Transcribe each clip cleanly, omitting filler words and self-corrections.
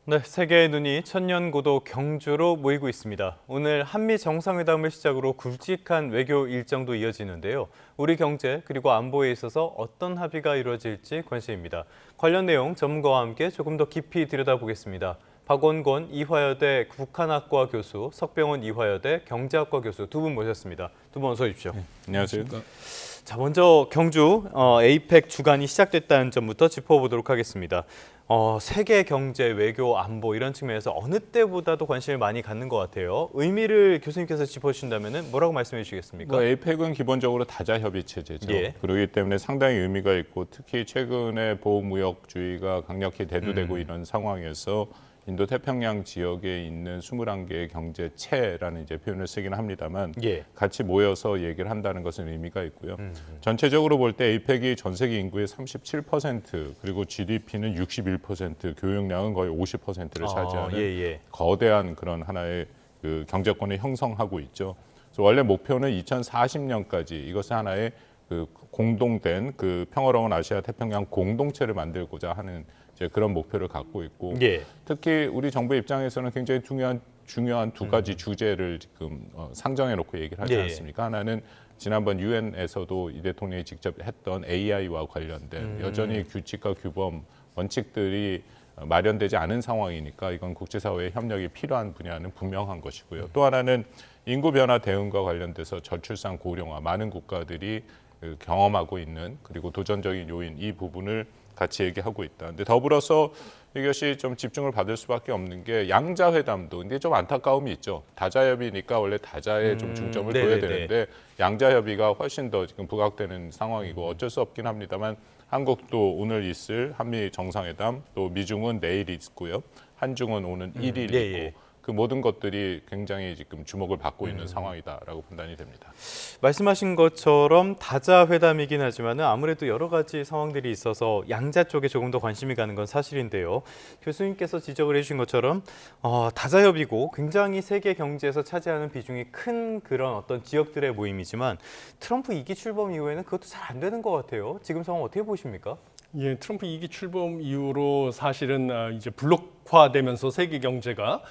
네, 세계의 눈이 천년고도 경주로 모이고 있습니다. 오늘 한미 정상회담을 시작으로 굵직한 외교 일정도 이어지는데요. 우리 경제 그리고 안보에 있어서 어떤 합의가 이루어질지 관심입니다. 관련 내용 전문가와 함께 조금 더 깊이 들여다보겠습니다. 박원권 이화여대 북한학과 교수, 석병원 이화여대 경제학과 교수 두 분 모셨습니다. 두 분 어서 오십시오. 안녕하세요. 자, 먼저 경주 에이펙 주간이 시작됐다는 점부터 짚어보도록 하겠습니다. 세계 경제, 외교, 안보 이런 측면에서 어느 때보다도 관심을 많이 갖는 것 같아요. 의미를 교수님께서 짚어주신다면 뭐라고 말씀해 주시겠습니까? 에이펙은 기본적으로 다자협의 체제죠. 예. 그렇기 때문에 상당히 의미가 있고 특히 최근에 보호무역주의가 강력히 대두되고 있는 상황에서 인도 태평양 지역에 있는 21개의 경제체라는 이제 표현을 쓰긴 합니다만 예. 같이 모여서 얘기를 한다는 것은 의미가 있고요. 전체적으로 볼 때 에이펙이 전 세계 인구의 37% 그리고 GDP는 61%, 교역량은 거의 50%를 차지하는 예. 거대한 그런 하나의 그 경제권을 형성하고 있죠. 그래서 원래 목표는 2040년까지 이것을 하나의 그 공동된 그 평화로운 아시아 태평양 공동체를 만들고자 하는 이제 그런 목표를 갖고 있고 예. 특히 우리 정부 입장에서는 굉장히 중요한 두 가지 주제를 지금 상정해 놓고 얘기를 하지 예. 않습니까? 하나는 지난번 유엔에서도 이 대통령이 직접 했던 AI와 관련된 여전히 규칙과 규범 원칙들이 마련되지 않은 상황이니까 이건 국제사회의 협력이 필요한 분야는 분명한 것이고요. 또 하나는 인구 변화 대응과 관련돼서 저출산 고령화 많은 국가들이 경험하고 있는 그리고 도전적인 요인 이 부분을 같이 얘기하고 있다. 근데 더불어서 이것이 좀 집중을 받을 수밖에 없는 게 양자회담도 근데 좀 안타까움이 있죠. 다자협의니까 원래 다자에 좀 중점을 둬야 되는데 양자협의가 훨씬 더 지금 부각되는 상황이고 어쩔 수 없긴 합니다만 한국도 오늘 있을 한미 정상회담 또 미중은 내일 있고요. 한중은 오는 1일 있고 그 모든 것들이 굉장히 지금 주목을 받고 있는 상황이다라고 판단이 됩니다. 말씀하신 것처럼 다자회담이긴 하지만 아무래도 여러 가지 상황들이 있어서 양자 쪽에 조금 더 관심이 가는 건 사실인데요. 교수님께서 지적을 해주신 것처럼 다자협이고 굉장히 세계 경제에서 차지하는 비중이 큰 그런 어떤 지역들의 모임이지만 트럼프 2기 출범 이후에는 그것도 잘 안 되는 것 같아요. 지금 상황 어떻게 보십니까? 예, 트럼프 2기 출범 이후로 사실은 이제 블록화되면서 세계 경제가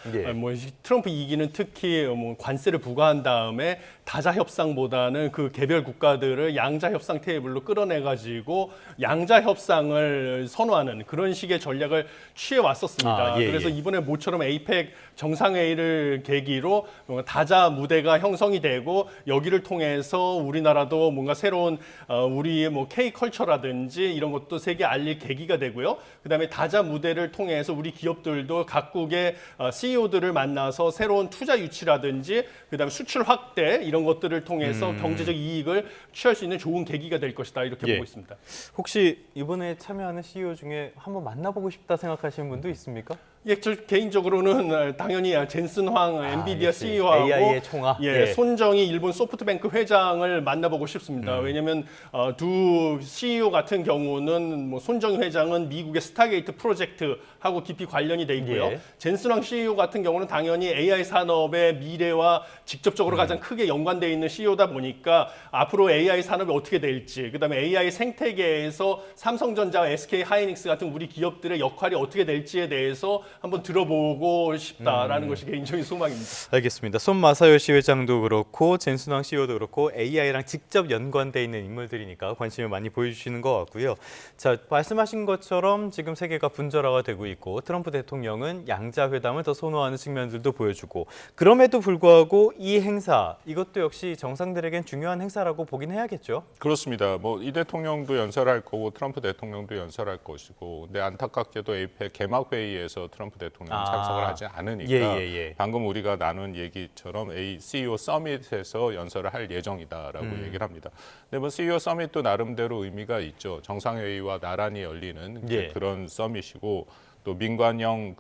트럼프 2기는 특히 관세를 부과한 다음에 다자 협상보다는 그 개별 국가들을 양자 협상 테이블로 끌어내 가지고 양자 협상을 선호하는 그런 식의 전략을 취해 왔었습니다. 그래서 이번에 모처럼 에이펙 정상회의를 계기로 다자 무대가 형성이 되고 여기를 통해서 우리나라도 뭔가 새로운 우리의 K컬처라든지 이런 것도 세계에 알릴 계기가 되고요. 그다음에 다자 무대를 통해서 우리 기업들도 각국의 CEO들을 만나서 새로운 투자 유치라든지 그다음에 수출 확대 이런 것들을 통해서 경제적 이익을 취할 수 있는 좋은 계기가 될 것이다 이렇게 보고 있습니다. 혹시 이번에 참여하는 CEO 중에 한번 만나보고 싶다 생각하시는 분도 있습니까? 예, 저 개인적으로는 당연히 젠슨 황 엔비디아 역시 CEO하고 AI의 총아. 손정희 일본 소프트뱅크 회장을 만나보고 싶습니다. 왜냐하면 두 CEO 같은 경우는 손정희 회장은 미국의 스타게이트 프로젝트하고 깊이 관련이 돼 있고요. 젠슨 황 CEO 같은 경우는 당연히 AI 산업의 미래와 직접적으로 가장 크게 연관돼 있는 CEO다 보니까 앞으로 AI 산업이 어떻게 될지, 그다음에 AI 생태계에서 삼성전자와 SK 하이닉스 같은 우리 기업들의 역할이 어떻게 될지에 대해서 한번 들어보고 싶다라는 것이 개인적인 소망입니다. 알겠습니다. 손 마사요시 회장도 그렇고 젠슨왕 CEO도 그렇고 AI랑 직접 연관돼 있는 인물들이니까 관심을 많이 보여주시는 것 같고요. 자, 말씀하신 것처럼 지금 세계가 분절화가 되고 있고 트럼프 대통령은 양자회담을 더 선호하는 측면들도 보여주고 그럼에도 불구하고 이 행사 이것도 역시 정상들에겐 중요한 행사라고 보긴 해야겠죠. 그렇습니다. 이 대통령도 연설할 거고 트럼프 대통령도 연설할 것이고 근데 안타깝게도 에이펙 개막 회의에서 트럼프 대통령이 참석을 하지 않으니까 방금 우리가 나눈 얘기처럼 CEO 서밋에서 연설을 할 예정이다라고 얘기를 합니다. 근데 CEO 서밋도 나름대로 의미가 있죠. 정상회의와 나란히 열리는 그런 서밋이고 또 민관형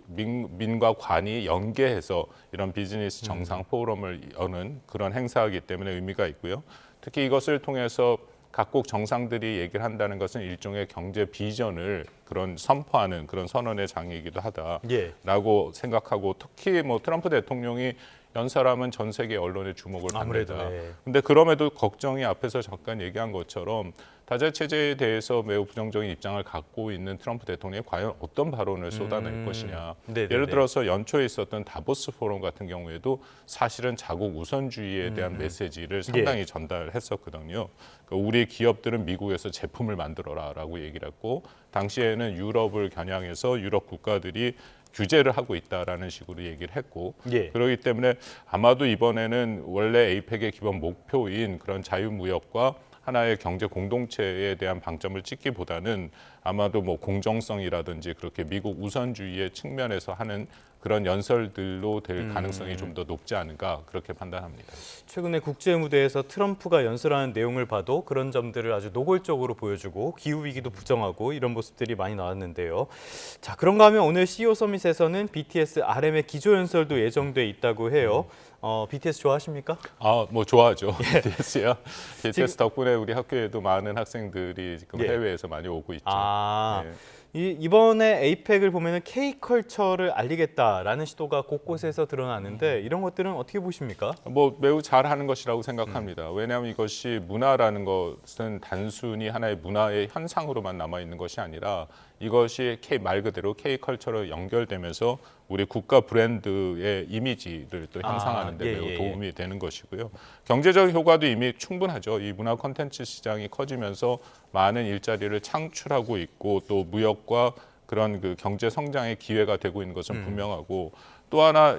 민과 관이 연계해서 이런 비즈니스 정상 포럼을 여는 그런 행사이기 때문에 의미가 있고요. 특히 이것을 통해서 각국 정상들이 얘기를 한다는 것은 일종의 경제 비전을 그런 선포하는 그런 선언의 장이기도 하다라고 생각하고 특히 트럼프 대통령이 연설하면 전 세계 언론의 주목을 아무래도, 받는다. 네. 근데 그럼에도 걱정이 앞에서 잠깐 얘기한 것처럼 다자 체제에 대해서 매우 부정적인 입장을 갖고 있는 트럼프 대통령이 과연 어떤 발언을 쏟아낼 것이냐. 네네네. 예를 들어서 연초에 있었던 다보스 포럼 같은 경우에도 사실은 자국 우선주의에 대한 메시지를 상당히 전달했었거든요. 그러니까 우리 기업들은 미국에서 제품을 만들어라라고 얘기를 했고 당시에는 유럽을 겨냥해서 유럽 국가들이 규제를 하고 있다라는 식으로 얘기를 했고 예. 그렇기 때문에 아마도 이번에는 원래 에이펙의 기본 목표인 그런 자유무역과 하나의 경제 공동체에 대한 방점을 찍기보다는 아마도 뭐 공정성이라든지 그렇게 미국 우선주의의 측면에서 하는 그런 연설들로 될 가능성이 좀 더 높지 않은가 그렇게 판단합니다. 최근에 국제 무대에서 트럼프가 연설하는 내용을 봐도 그런 점들을 아주 노골적으로 보여주고 기후 위기도 부정하고 이런 모습들이 많이 나왔는데요. 자, 그런가 하면 오늘 CEO 서밋에서는 BTS RM의 기조 연설도 예정돼 있다고 해요. BTS 좋아하십니까? 뭐 좋아하죠. BTS요. BTS 덕분에 우리 학교에도 많은 학생들이 지금 예. 해외에서 많이 오고 있죠. 아, 네. 이번에 에이펙을 보면은 K-컬처를 알리겠다라는 시도가 곳곳에서 드러나는데 이런 것들은 어떻게 보십니까? 뭐 매우 잘하는 것이라고 생각합니다. 왜냐하면 이것이 문화라는 것은 단순히 하나의 문화의 현상으로만 남아 있는 것이 아니라 이것이 말 그대로 K컬처로 연결되면서 우리 국가 브랜드의 이미지를 또 향상하는 데 매우 도움이 되는 것이고요. 경제적 효과도 이미 충분하죠. 이 문화 콘텐츠 시장이 커지면서 많은 일자리를 창출하고 있고 또 무역과 그런 그 경제 성장의 기회가 되고 있는 것은 분명하고 또 하나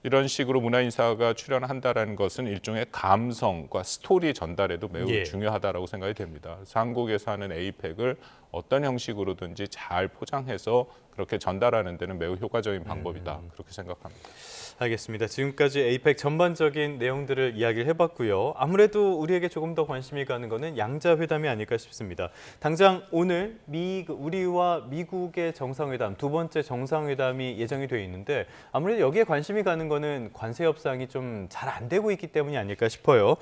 이런 식으로 문화 인사가 출연한다라는 것은 일종의 감성과 스토리 전달에도 매우 중요하다라고 생각이 됩니다. 그래서 한국에서 하는 에이펙을 어떤 형식으로든지 잘 포장해서 그렇게 전달하는 데는 매우 효과적인 방법이다. 그렇게 생각합니다. 알겠습니다. 지금까지 에이펙 전반적인 내용들을 이야기를 해봤고요. 아무래도 우리에게 조금 더 관심이 가는 것은 양자 회담이 아닐까 싶습니다. 당장 오늘 우리와 미국의 정상회담, 두 번째 정상회담이 예정이 되어 있는데 아무래도 여기에 관심이 가는 것은 관세 협상이 좀 잘 안 되고 있기 때문이 아닐까 싶어요.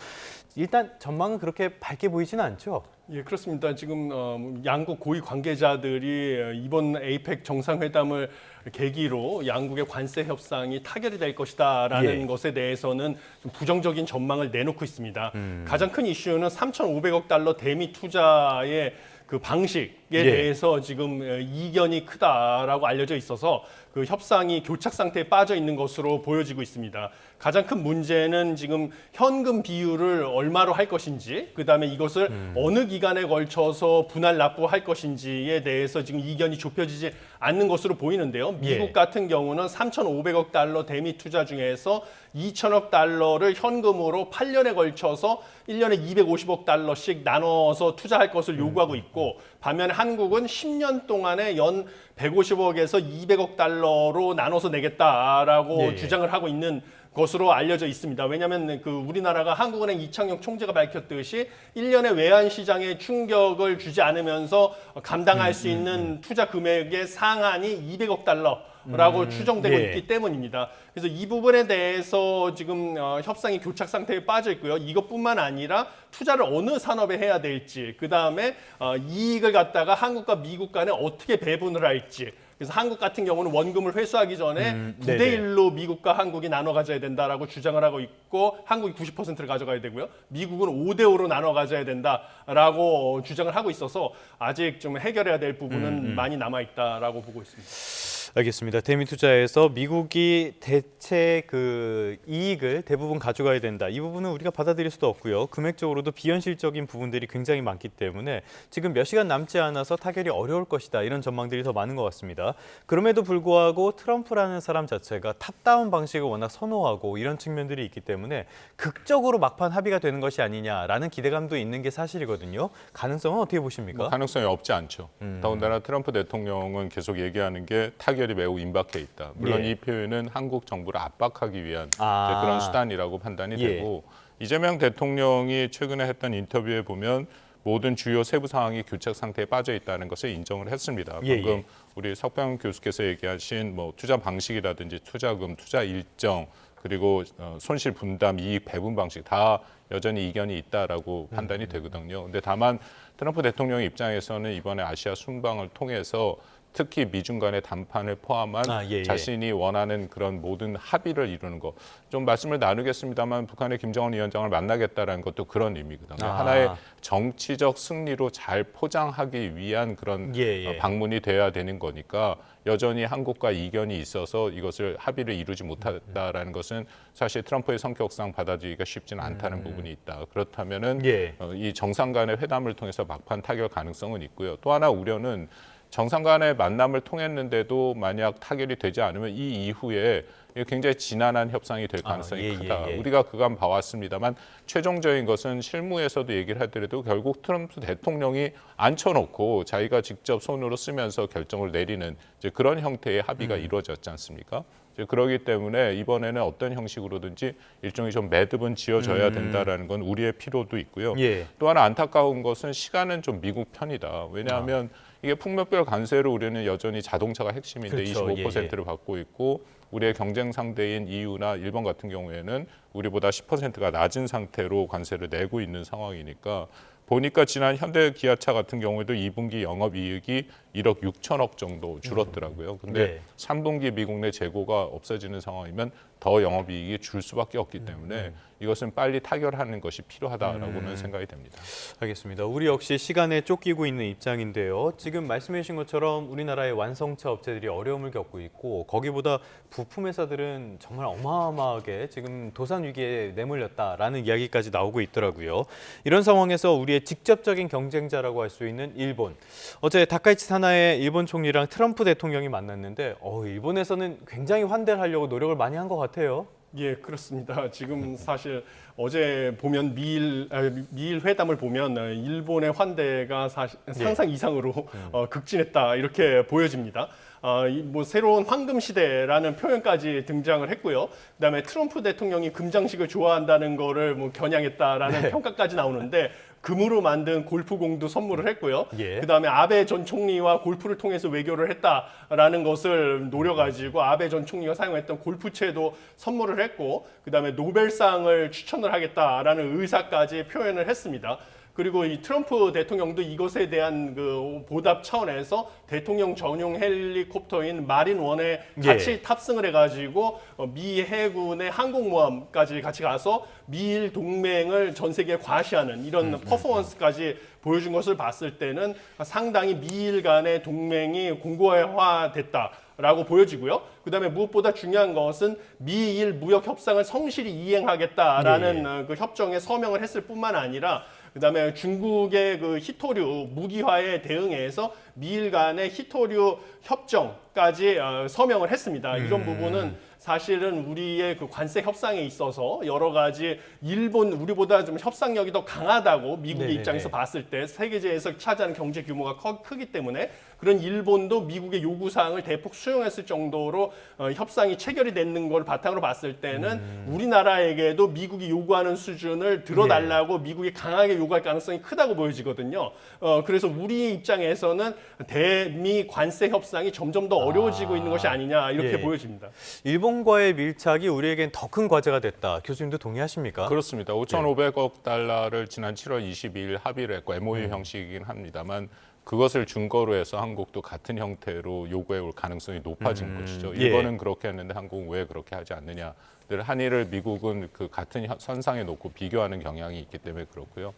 일단 전망은 그렇게 밝게 보이지는 않죠? 예, 그렇습니다. 지금 양국 고위 관계자들이 이번 에이펙 정상회담을 계기로 양국의 관세 협상이 타결이 될 것이다라는 것에 대해서는 좀 부정적인 전망을 내놓고 있습니다. 가장 큰 이슈는 3,500억 달러 대미 투자의 그 방식에 대해서 지금 이견이 크다라고 알려져 있어서 그 협상이 교착 상태에 빠져 있는 것으로 보여지고 있습니다. 가장 큰 문제는 지금 현금 비율을 얼마로 할 것인지, 그다음에 이것을 어느 기간에 걸쳐서 분할 납부할 것인지에 대해서 지금 이견이 좁혀지지 않는 것으로 보이는데요. 미국 같은 경우는 3,500억 달러 대미 투자 중에서 2천억 달러를 현금으로 8년에 걸쳐서 1년에 250억 달러씩 나눠서 투자할 것을 요구하고 있고, 반면에 한국은 10년 동안에 연 150억에서 200억 달러로 나눠서 내겠다라고 주장을 하고 있는 것으로 알려져 있습니다. 왜냐하면 그 우리나라가 한국은행 이창용 총재가 밝혔듯이 1년의 외환 시장에 충격을 주지 않으면서 감당할 수 있는 투자 금액의 상한이 200억 달러라고 추정되고 있기 때문입니다. 그래서 이 부분에 대해서 지금 협상이 교착 상태에 빠져 있고요. 이것뿐만 아니라 투자를 어느 산업에 해야 될지, 그 다음에 이익을 갖다가 한국과 미국 간에 어떻게 배분을 할지. 그래서 한국 같은 경우는 원금을 회수하기 전에 9대 1로 미국과 한국이 나눠 가져야 된다라고 주장을 하고 있고, 한국이 90%를 가져가야 되고요. 미국은 5대 5로 나눠 가져야 된다라고 주장을 하고 있어서 아직 좀 해결해야 될 부분은 많이 남아 있다라고 보고 있습니다. 알겠습니다. 대미 투자에서 미국이 대체 그 이익을 대부분 가져가야 된다. 이 부분은 우리가 받아들일 수도 없고요. 금액적으로도 비현실적인 부분들이 굉장히 많기 때문에 지금 몇 시간 남지 않아서 타결이 어려울 것이다. 이런 전망들이 더 많은 것 같습니다. 그럼에도 불구하고 트럼프라는 사람 자체가 탑다운 방식을 워낙 선호하고 이런 측면들이 있기 때문에 극적으로 막판 합의가 되는 것이 아니냐라는 기대감도 있는 게 사실이거든요. 가능성은 어떻게 보십니까? 가능성이 없지 않죠. 더군다나 트럼프 대통령은 계속 얘기하는 게 타결이 매우 임박해 있다. 물론 이 표현은 한국 정부를 압박하기 위한 이제 그런 수단이라고 판단이 되고, 이재명 대통령이 최근에 했던 인터뷰에 보면 모든 주요 세부 사항이 교착 상태에 빠져 있다는 것을 인정을 했습니다. 방금 우리 석병 교수께서 얘기하신 뭐 투자 방식이라든지 투자금, 투자 일정, 그리고 손실 분담, 이익 배분 방식 다 여전히 이견이 있다라고 판단이 되거든요. 근데 다만 트럼프 대통령 입장에서는 이번에 아시아 순방을 통해서 특히 미중 간의 담판을 포함한 자신이 원하는 그런 모든 합의를 이루는 거. 좀 말씀을 나누겠습니다만 북한의 김정은 위원장을 만나겠다라는 것도 그런 의미거든요. 하나의 정치적 승리로 잘 포장하기 위한 그런 방문이 돼야 되는 거니까 여전히 한국과 이견이 있어서 이것을 합의를 이루지 못했다라는 것은 사실 트럼프의 성격상 받아들이기가 쉽지는 않다는 부분이 있다. 그렇다면은 이 정상 간의 회담을 통해서 막판 타결 가능성은 있고요. 또 하나 우려는 정상 간의 만남을 통했는데도 만약 타결이 되지 않으면 이 이후에 굉장히 지난한 협상이 될 가능성이 크다. 우리가 그간 봐왔습니다만 최종적인 것은 실무에서도 얘기를 하더라도 결국 트럼프 대통령이 앉혀놓고 자기가 직접 손으로 쓰면서 결정을 내리는 이제 그런 형태의 합의가 이루어졌지 않습니까? 그렇기 때문에 이번에는 어떤 형식으로든지 일종의 좀 매듭은 지어져야 된다라는 건 우리의 필요도 있고요. 또 하나 안타까운 것은 시간은 좀 미국 편이다. 왜냐하면 이게 풍력별 관세로 우리는 여전히 자동차가 핵심인데 25%를 받고 있고 우리의 경쟁 상대인 EU나 일본 같은 경우에는 우리보다 10%가 낮은 상태로 관세를 내고 있는 상황이니까 보니까 지난 현대기아차 같은 경우에도 2분기 영업이익이 1억 6천억 정도 줄었더라고요. 근데 3분기 미국 내 재고가 없어지는 상황이면 더 영업이익이 줄 수밖에 없기 때문에 이것은 빨리 타결하는 것이 필요하다라고는 생각이 됩니다. 알겠습니다. 우리 역시 시간에 쫓기고 있는 입장인데요. 지금 말씀해 주신 것처럼 우리나라의 완성차 업체들이 어려움을 겪고 있고 거기보다 부품 회사들은 정말 어마어마하게 지금 도산 위기에 내몰렸다라는 이야기까지 나오고 있더라고요. 이런 상황에서 우리의 직접적인 경쟁자라고 할 수 있는 일본. 어제 다카이치 사나의 일본 총리랑 트럼프 대통령이 만났는데 일본에서는 굉장히 환대를 하려고 노력을 많이 한 것 같아요. 예, 그렇습니다. 지금 사실 어제 보면 미일 회담을 보면 일본의 환대가 사실 상상 이상으로 극진했다 이렇게 보여집니다. 뭐 새로운 황금 시대라는 표현까지 등장을 했고요. 그다음에 트럼프 대통령이 금장식을 좋아한다는 거를 뭐 겨냥했다라는 평가까지 나오는데 금으로 만든 골프공도 선물을 했고요. 그다음에 아베 전 총리와 골프를 통해서 외교를 했다라는 것을 노려가지고 아베 전 총리가 사용했던 골프채도 선물을 했고 그다음에 노벨상을 추천을 하겠다라는 의사까지 표현을 했습니다. 그리고 이 트럼프 대통령도 이것에 대한 그 보답 차원에서 대통령 전용 헬리콥터인 마린1에 같이 탑승을 해가지고 미 해군의 항공모함까지 같이 가서 미일 동맹을 전 세계에 과시하는 이런 퍼포먼스까지 보여준 것을 봤을 때는 상당히 미일 간의 동맹이 공고화됐다라고 보여지고요. 그다음에 무엇보다 중요한 것은 미일 무역 협상을 성실히 이행하겠다라는 그 협정에 서명을 했을 뿐만 아니라 그다음에 중국의 그 히토류 무기화에 대응해서 미일 간의 히토류 협정까지 서명을 했습니다. 이런 부분은 사실은 우리의 그 관세 협상에 있어서 여러 가지 일본 우리보다 좀 협상력이 더 강하다고 미국의 입장에서 봤을 때 세계제에서 차지하는 경제 규모가 크기 때문에 그런 일본도 미국의 요구 사항을 대폭 수용했을 정도로 협상이 체결이 되는 걸 바탕으로 봤을 때는 우리나라에게도 미국이 요구하는 수준을 들어달라고 미국이 강하게 요구할 가능성이 크다고 보여지거든요. 그래서 우리 입장에서는 대미 관세 협상이 점점 더 어려워지고 있는 것이 아니냐 이렇게 보여집니다. 일본과의 밀착이 우리에겐 더 큰 과제가 됐다. 교수님도 동의하십니까? 그렇습니다. 5,500억 달러를 지난 7월 22일 합의를 했고 MOU 형식이긴 합니다만 그것을 준거로 해서 한국도 같은 형태로 요구해 올 가능성이 높아진 것이죠. 일본은 그렇게 했는데 한국은 왜 그렇게 하지 않느냐. 한일을 미국은 그 같은 선상에 놓고 비교하는 경향이 있기 때문에 그렇고요.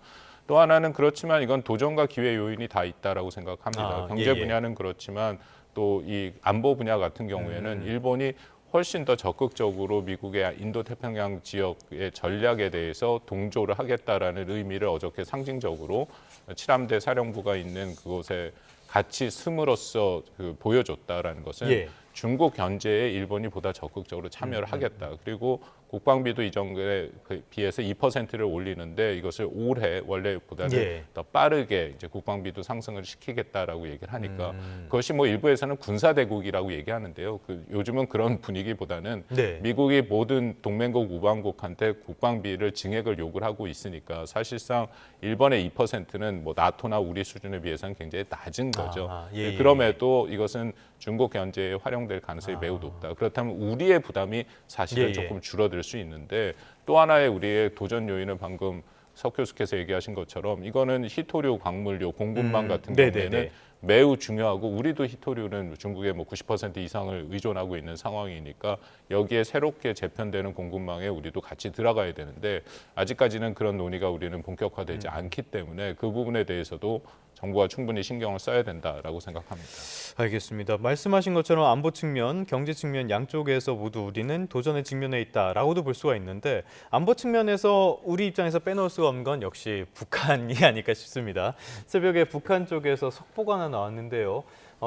또 하나는 그렇지만 이건 도전과 기회 요인이 다 있다라고 생각합니다. 경제 분야는 그렇지만 또 이 안보 분야 같은 경우에는 일본이 훨씬 더 적극적으로 미국의 인도태평양 지역의 전략에 대해서 동조를 하겠다라는 의미를 어저께 상징적으로 7함대 사령부가 있는 그곳에 같이 숨으로써 보여줬다라는 것은 중국 견제에 일본이 보다 적극적으로 참여를 하겠다. 그리고 국방비도 이전에 비해서 2%를 올리는데 이것을 올해 원래보다는 더 빠르게 이제 국방비도 상승을 시키겠다라고 얘기를 하니까 그것이 뭐 일부에서는 군사대국이라고 얘기하는데요. 요즘은 그런 분위기보다는 미국이 모든 동맹국 우방국한테 국방비를 증액을 요구를 하고 있으니까 사실상 일본의 2%는 뭐 나토나 우리 수준에 비해서는 굉장히 낮은 거죠. 그럼에도 이것은 중국 견제에 활용될 가능성이 매우 높다. 그렇다면 우리의 부담이 사실은 조금 줄어들 수 있는데 또 하나의 우리의 도전 요인은 방금 석 교수께서 얘기하신 것처럼 이거는 히토류, 광물류, 공급망 같은 경우에는 매우 중요하고 우리도 히토류는 중국의 뭐 90% 이상을 의존하고 있는 상황이니까 여기에 새롭게 재편되는 공급망에 우리도 같이 들어가야 되는데 아직까지는 그런 논의가 우리는 본격화되지 않기 때문에 그 부분에 대해서도 정부가 충분히 신경을 써야 된다라고 생각합니다. 알겠습니다. 말씀하신 것처럼 안보 측면, 경제 측면 양쪽에서 모두 우리는 도전에 직면해 있다라고도 볼 수가 있는데 안보 측면에서 우리 입장에서 빼놓을 수가 없는 건 역시 북한이 아닐까 싶습니다. 새벽에 북한 쪽에서 속보가 하나 나왔는데요.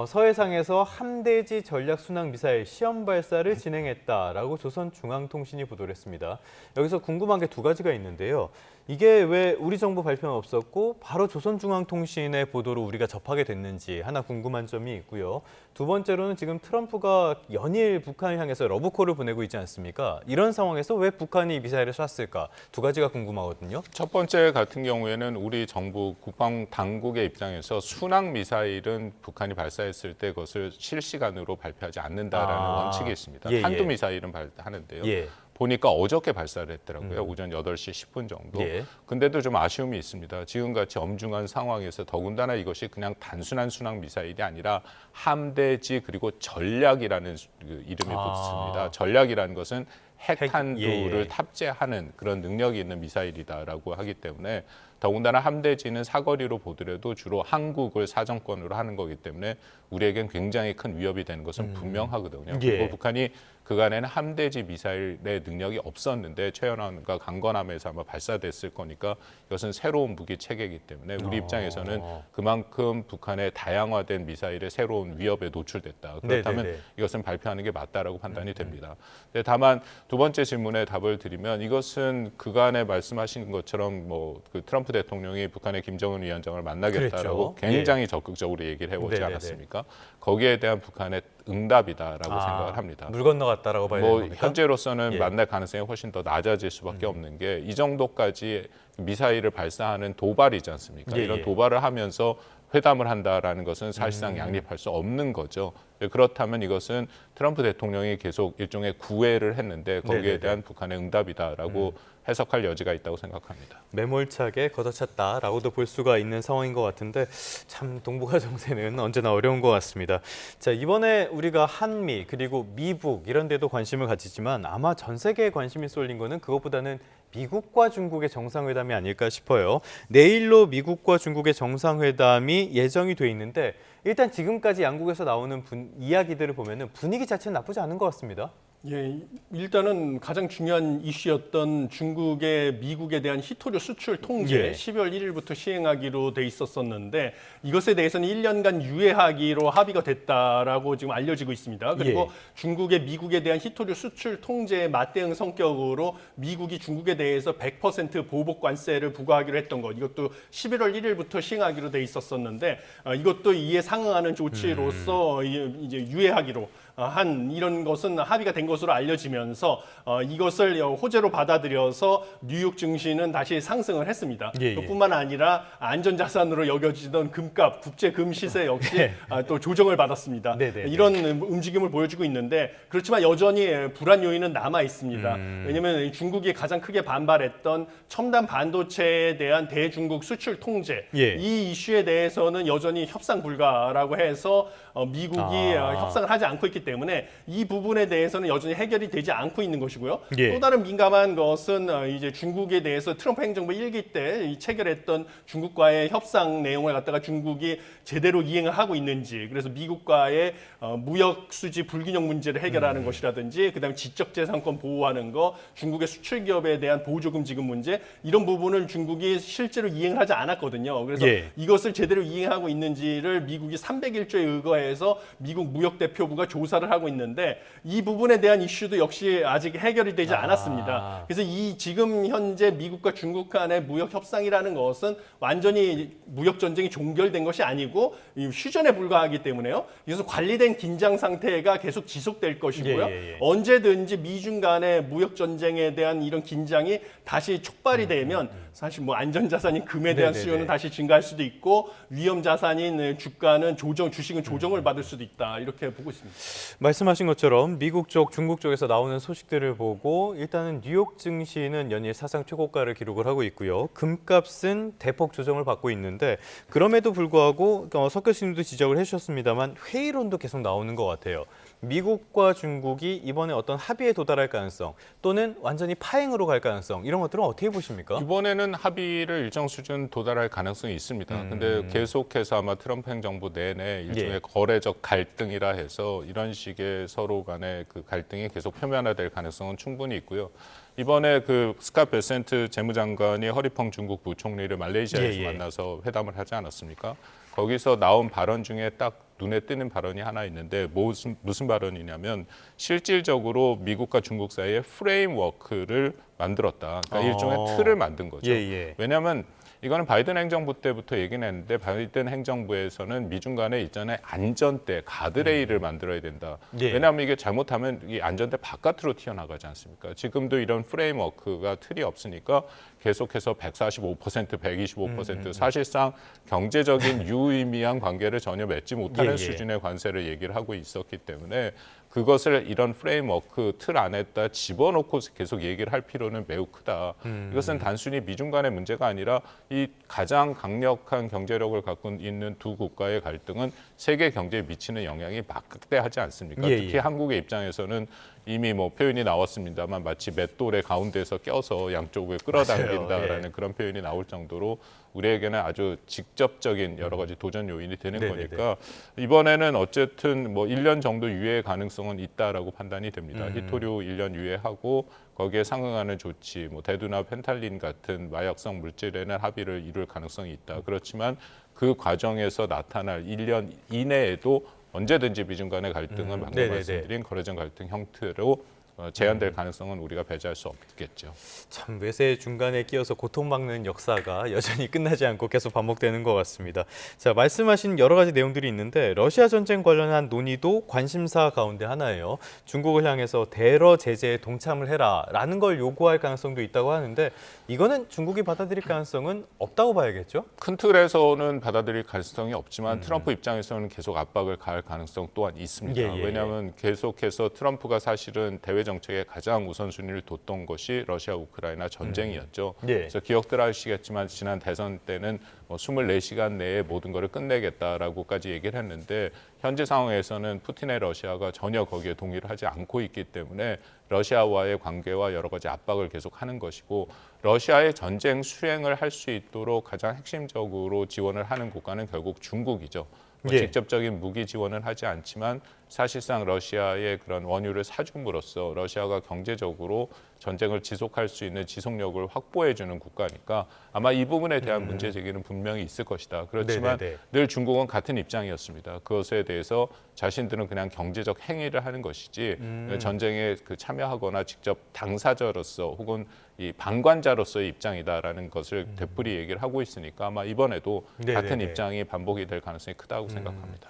서해상에서 함대지 전략 순항 미사일 시험 발사를 진행했다라고 조선중앙통신이 보도를 했습니다. 여기서 궁금한 게 두 가지가 있는데요. 이게 왜 우리 정부 발표는 없었고 바로 조선중앙통신의 보도로 우리가 접하게 됐는지 하나 궁금한 점이 있고요. 두 번째로는 지금 트럼프가 연일 북한을 향해서 러브콜을 보내고 있지 않습니까? 이런 상황에서 왜 북한이 미사일을 쐈을까? 두 가지가 궁금하거든요. 첫 번째 같은 경우에는 우리 정부 국방 당국의 입장에서 순항 미사일은 북한이 발사했을 때 그것을 실시간으로 발표하지 않는다라는 원칙이 있습니다. 예, 탄도 예. 미사일은 하는데요. 예. 보니까 어저께 발사를 했더라고요. 오전 8시 10분 정도. 예. 근데도 좀 아쉬움이 있습니다. 지금같이 엄중한 상황에서 더군다나 이것이 그냥 단순한 순항 미사일이 아니라 함대지 그리고 전략이라는 그 이름이 붙습니다. 전략이라는 것은 핵탄두를 예. 탑재하는 그런 능력이 있는 미사일이다라고 하기 때문에 더군다나 함대지는 사거리로 보더라도 주로 한국을 사정권으로 하는 거기 때문에 우리에겐 굉장히 큰 위협이 되는 것은 분명하거든요. 예. 그리고 북한이 그간에는 함대지 미사일의 능력이 없었는데 최연함과 강건함에서 아마 발사됐을 거니까 이것은 새로운 무기 체계이기 때문에 우리 입장에서는 그만큼 북한의 다양화된 미사일의 새로운 위협에 노출됐다. 그렇다면 네네네. 이것은 발표하는 게 맞다라고 판단이 됩니다. 근데 다만 두 번째 질문에 답을 드리면 이것은 그간에 말씀하신 것처럼 뭐 그 트럼프 대통령이 북한의 김정은 위원장을 만나겠다라고 그랬죠. 굉장히 적극적으로 얘기를 해오지 네네네. 않았습니까? 거기에 대한 북한의 응답이다라고 생각을 합니다. 물 건너갔다라고 봐야 되는 뭐 겁니까? 현재로서는 예. 만날 가능성이 훨씬 더 낮아질 수밖에 없는 게 이 정도까지 미사일을 발사하는 도발이지 않습니까? 예, 이런 예. 도발을 하면서 회담을 한다라는 것은 사실상 양립할 수 없는 거죠. 그렇다면 이것은 트럼프 대통령이 계속 일종의 구애를 했는데 거기에 네네네. 대한 북한의 응답이다라고 해석할 여지가 있다고 생각합니다. 매몰차게 걷어찼다라고도 볼 수가 있는 상황인 것 같은데 참 동북아 정세는 언제나 어려운 것 같습니다. 자, 이번에 우리가 한미 그리고 미북 이런 데도 관심을 가지지만 아마 전 세계에 관심이 쏠린 거는 그것보다는 미국과 중국의 정상회담이 아닐까 싶어요. 내일로 미국과 중국의 정상회담이 예정이 돼 있는데 일단 지금까지 양국에서 나오는 이야기들을 보면은 분위기 자체는 나쁘지 않은 것 같습니다. 예, 일단은 가장 중요한 이슈였던 중국의 미국에 대한 히토류 수출 통제 예. 12월 1일부터 시행하기로 돼 있었었는데 이것에 대해서는 1년간 유예하기로 합의가 됐다라고 지금 알려지고 있습니다. 그리고 예. 중국의 미국에 대한 히토류 수출 통제의 맞대응 성격으로 미국이 중국에 대해서 100% 보복 관세를 부과하기로 했던 것 이것도 11월 1일부터 시행하기로 돼 있었었는데 이것도 이에 상응하는 조치로서 이제 유예하기로 한 이런 것은 합의가 된 것으로 알려지면서 이것을 호재로 받아들여서 뉴욕 증시는 다시 상승을 했습니다. 예, 예. 그뿐만 아니라 안전자산으로 여겨지던 금값, 국제 금 시세 역시 또 조정을 받았습니다. 네네네. 이런 움직임을 보여주고 있는데 그렇지만 여전히 불안 요인은 남아 있습니다. 왜냐하면 중국이 가장 크게 반발했던 첨단 반도체에 대한 대중국 수출 통제 예. 이 이슈에 대해서는 여전히 협상 불가라고 해서 미국이 협상을 하지 않고 있기 때문에 이 부분에 대해서는 여전히 해결이 되지 않고 있는 것이고요. 예. 또 다른 민감한 것은 이제 중국에 대해서 트럼프 행정부 1기 때 체결했던 중국과의 협상 내용을 갖다가 중국이 제대로 이행을 하고 있는지 그래서 미국과의 무역 수지 불균형 문제를 해결하는 것이라든지 그다음에 지적재산권 보호하는 거 중국의 수출 기업에 대한 보조금 지급 문제 이런 부분을 중국이 실제로 이행을 하지 않았거든요. 그래서 예. 이것을 제대로 이행하고 있는지를 미국이 301조에 의거해서 미국 무역대표부가 조사를 하고 있는데 이 부분에 대한 이슈도 역시 아직 해결이 되지 않았습니다. 그래서 이 지금 현재 미국과 중국 간의 무역 협상이라는 것은 완전히 무역 전쟁이 종결된 것이 아니고 휴전에 불과하기 때문에요. 그래서 관리된 긴장 상태가 계속 지속될 것이고요. 예. 언제든지 미중 간의 무역 전쟁에 대한 이런 긴장이 다시 촉발이 되면 사실 뭐 안전자산인 금에 대한 네네네. 수요는 다시 증가할 수도 있고 위험 자산인 주가는 주식은 조정을 받을 수도 있다 이렇게 보고 있습니다. 말씀하신 것처럼 미국 쪽, 중국 쪽에서 나오는 소식들을 보고 일단은 뉴욕 증시는 연일 사상 최고가를 기록을 하고 있고요. 금값은 대폭 조정을 받고 있는데 그럼에도 불구하고 석 교수님도 지적을 해주셨습니다만 회의론도 계속 나오는 것 같아요. 미국과 중국이 이번에 어떤 합의에 도달할 가능성 또는 완전히 파행으로 갈 가능성 이런 것들은 어떻게 보십니까? 이번에는 합의를 일정 수준 도달할 가능성이 있습니다. 근데 계속해서 아마 트럼프 행정부 내내 일종의 거래적 갈등이라 해서 이런 식의 서로 간의 그 갈등이 계속 표면화될 가능성은 충분히 있고요. 이번에 그 스캇 베센트 재무장관이 허리펑 중국 부총리를 말레이시아에서 만나서 회담을 하지 않았습니까? 거기서 나온 발언 중에 딱 눈에 띄는 발언이 하나 있는데 무슨 발언이냐면 실질적으로 미국과 중국 사이에 프레임워크를 만들었다. 그러니까 일종의 틀을 만든 거죠. 왜냐하면 이거는 바이든 행정부 때부터 얘기는 했는데 바이든 행정부에서는 미중 간에 이전에 안전대, 가드레일을 만들어야 된다. 왜냐하면 이게 잘못하면 이 안전대 바깥으로 튀어나가지 않습니까? 지금도 이런 프레임워크가 틀이 없으니까 계속해서 145%, 125% 사실상 경제적인 유의미한 관계를 전혀 맺지 못하는 수준의 관세를 얘기를 하고 있었기 때문에 그것을 이런 프레임워크 틀 안에다 집어넣고 계속 얘기를 할 필요는 매우 크다. 이것은 단순히 미중 간의 문제가 아니라 이 가장 강력한 경제력을 갖고 있는 두 국가의 갈등은 세계 경제에 미치는 영향이 막대하지 않습니까? 특히 한국의 입장에서는 이미 뭐 표현이 나왔습니다만 마치 맷돌의 가운데서 껴서 양쪽을 끌어당긴다라는 그런 표현이 나올 정도로 우리에게는 아주 직접적인 여러 가지 도전 요인이 되는 거니까 이번에는 어쨌든 뭐 1년 정도 유예 가능성은 있다라고 판단이 됩니다. 히토류 1년 유예하고 거기에 상응하는 조치, 뭐 대두나 펜탈린 같은 마약성 물질에는 합의를 이룰 가능성이 있다. 그렇지만 그 과정에서 나타날 1년 이내에도 언제든지 미중 간의 갈등은 방금 말씀드린 거래적 갈등 형태로 제한될 가능성은 우리가 배제할 수 없겠죠. 참 외세 중간에 끼어서 고통받는 역사가 여전히 끝나지 않고 계속 반복되는 것 같습니다. 자, 말씀하신 여러 가지 내용들이 있는데 러시아 전쟁 관련한 논의도 관심사 가운데 하나예요. 중국을 향해서 대러 제재에 동참을 해라라는 걸 요구할 가능성도 있다고 하는데 이거는 중국이 받아들일 가능성은 없다고 봐야겠죠? 큰 틀에서는 받아들일 가능성이 없지만 트럼프 입장에서는 계속 압박을 가할 가능성 또한 있습니다. 왜냐하면 계속해서 트럼프가 사실은 대외 정책의 가장 우선순위를 뒀던 것이 러시아 우크라이나 전쟁이었죠. 그래서 기억들 하시겠지만 지난 대선 때는 24시간 내에 모든 것을 끝내겠다라고까지 얘기를 했는데 현재 상황에서는 푸틴의 러시아가 전혀 거기에 동의를 하지 않고 있기 때문에 러시아와의 관계와 여러 가지 압박을 계속하는 것이고 러시아의 전쟁 수행을 할 수 있도록 가장 핵심적으로 지원을 하는 국가는 결국 중국이죠. 직접적인 무기 지원은 하지 않지만 사실상 러시아의 그런 원유를 사줌으로써 러시아가 경제적으로 전쟁을 지속할 수 있는 지속력을 확보해주는 국가니까 아마 이 부분에 대한 문제 제기는 분명히 있을 것이다. 그렇지만 늘 중국은 같은 입장이었습니다. 그것에 대해서 자신들은 그냥 경제적 행위를 하는 것이지 전쟁에 참여하거나 직접 당사자로서 혹은 이 방관자로서의 입장이다라는 것을 되풀이 얘기를 하고 있으니까 아마 이번에도 같은 입장이 반복이 될 가능성이 크다고 생각합니다.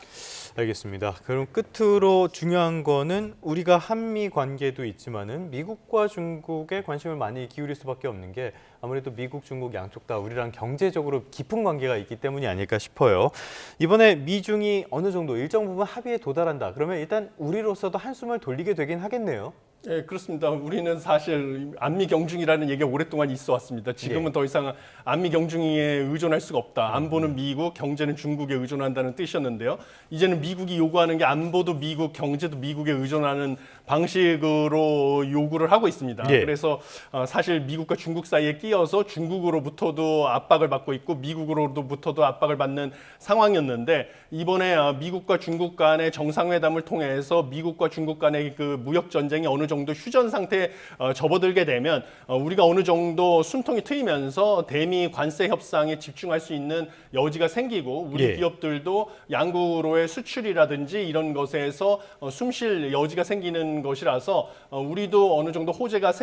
알겠습니다. 그럼 끝으로 중요한 거는 우리가 한미 관계도 있지만은 미국과 중국에 관심을 많이 기울일 수밖에 없는 게 아무래도 미국, 중국 양쪽 다 우리랑 경제적으로 깊은 관계가 있기 때문이 아닐까 싶어요. 이번에 미중이 어느 정도 일정 부분 합의에 도달한다. 그러면 일단 우리로서도 한숨을 돌리게 되긴 하겠네요. 네, 그렇습니다. 우리는 사실 안미 경중이라는 얘기가 오랫동안 있어 왔습니다. 지금은 더 이상 안미 경중에 의존할 수가 없다. 안보는 미국, 경제는 중국에 의존한다는 뜻이었는데요. 이제는 미국이 요구하는 게 안보도 미국, 경제도 미국에 의존하는 방식으로 요구를 하고 있습니다. 그래서 사실 미국과 중국 사이에 끼어서 중국으로부터도 압박을 받고 있고 미국으로부터도 압박을 받는 상황이었는데 이번에 미국과 중국 간의 정상회담을 통해서 미국과 중국 간의 그 무역 전쟁이 어느 정도 휴전 상태에 접어들게 되면 우리가 어느 정도 숨통이 트이면서 대미 관세 협상에 집중할 수 있는 여지가 생기고 우리 기업들도 양국으로의 수출이라든지 이런 것에서 숨쉴 여지가 생기는 것이라서 우리도 어느 정도 호재가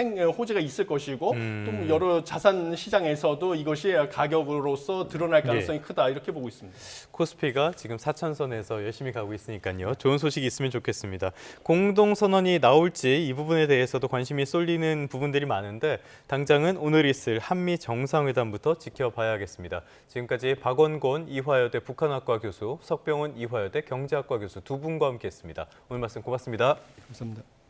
있을 것이고 또 여러 자산 시장에서도 이것이 가격으로서 드러날 가능성이 크다 이렇게 보고 있습니다. 코스피가 지금 4,000선에서 열심히 가고 있으니까요. 좋은 소식이 있으면 좋겠습니다. 공동선언이 나올지 이 부분에 대해서도 관심이 쏠리는 부분들이 많은데 당장은 오늘 있을 한미 정상회담부터 지켜봐야겠습니다. 지금까지 박원곤 이화여대 북한학과 교수, 석병훈 이화여대 경제학과 교수 두 분과 함께했습니다. 오늘 말씀 고맙습니다. 감사합니다.